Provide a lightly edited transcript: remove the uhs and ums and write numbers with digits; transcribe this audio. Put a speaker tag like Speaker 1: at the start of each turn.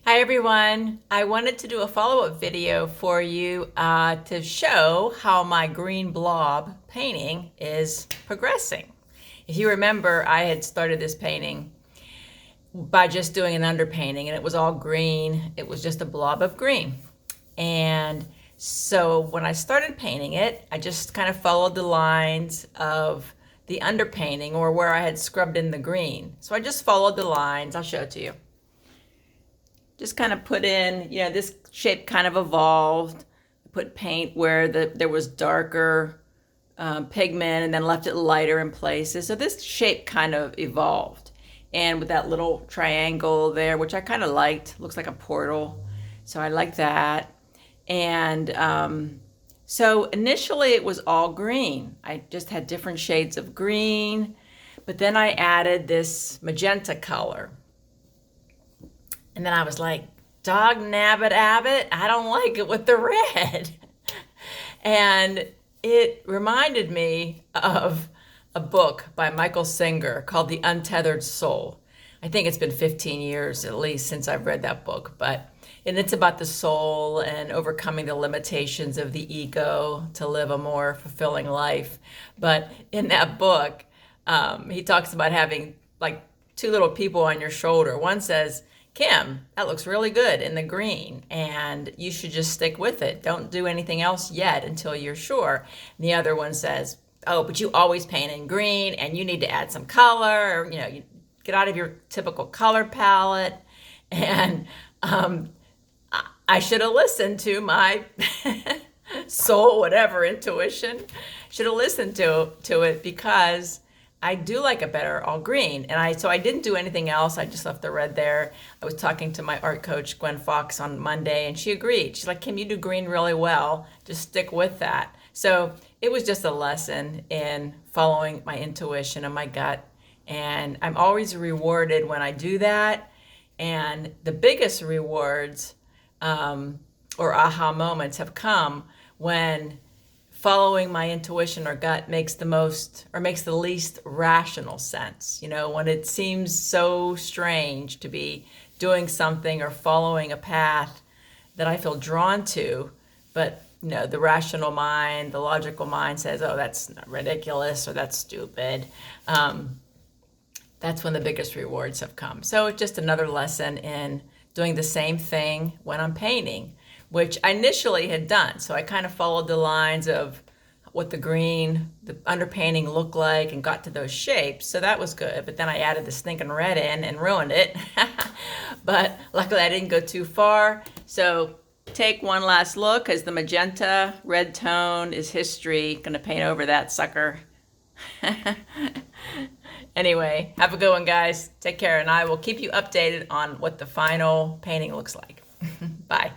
Speaker 1: Hi everyone. I wanted to do a follow-up video for you to show how my green blob painting is progressing. If you remember, I had started this painting by just doing an underpainting and it was all green. It was just a blob of green. And so when I started painting it, I just kind of followed the lines of the underpainting or where I had scrubbed in the green. So I just followed the lines. I'll show it to you. Just kind of put in, this shape kind of evolved. Put paint where there was darker pigment and then left it lighter in places. So this shape kind of evolved. And with that little triangle there, which I kind of liked, looks like a portal. So I like that. And so initially it was all green. I just had different shades of green, but then I added this magenta color. And then I was like, dog nabbit abbot, I don't like it with the red. And it reminded me of a book by Michael Singer called The Untethered Soul. I think it's been 15 years at least since I've read that book, and it's about the soul and overcoming the limitations of the ego to live a more fulfilling life. But in that book, he talks about having like two little people on your shoulder. One says, Kim, that looks really good in the green, and you should just stick with it. Don't do anything else yet until you're sure. And the other one says, oh, but you always paint in green, and you need to add some color, or, you get out of your typical color palette. And I should have listened to my soul, whatever, intuition. Should have listened to it because I do like it better all green. And so I didn't do anything else. I just left the red there. I was talking to my art coach, Gwen Fox, on Monday, and she agreed. She's like, Kim, you do green really well. Just stick with that. So it was just a lesson in following my intuition and my gut. And I'm always rewarded when I do that. And the biggest rewards or aha moments have come when following my intuition or gut makes the least rational sense. When it seems so strange to be doing something or following a path that I feel drawn to, but the rational mind, the logical mind says, oh, that's ridiculous or that's stupid. That's when the biggest rewards have come. So it's just another lesson in doing the same thing when I'm painting, which I initially had done. So I kind of followed the lines of what the underpainting looked like and got to those shapes. So that was good. But then I added the stinking red in and ruined it. But luckily I didn't go too far. So take one last look as the magenta red tone is history. Gonna paint over that sucker. Anyway, have a good one, guys. Take care, and I will keep you updated on what the final painting looks like. Bye.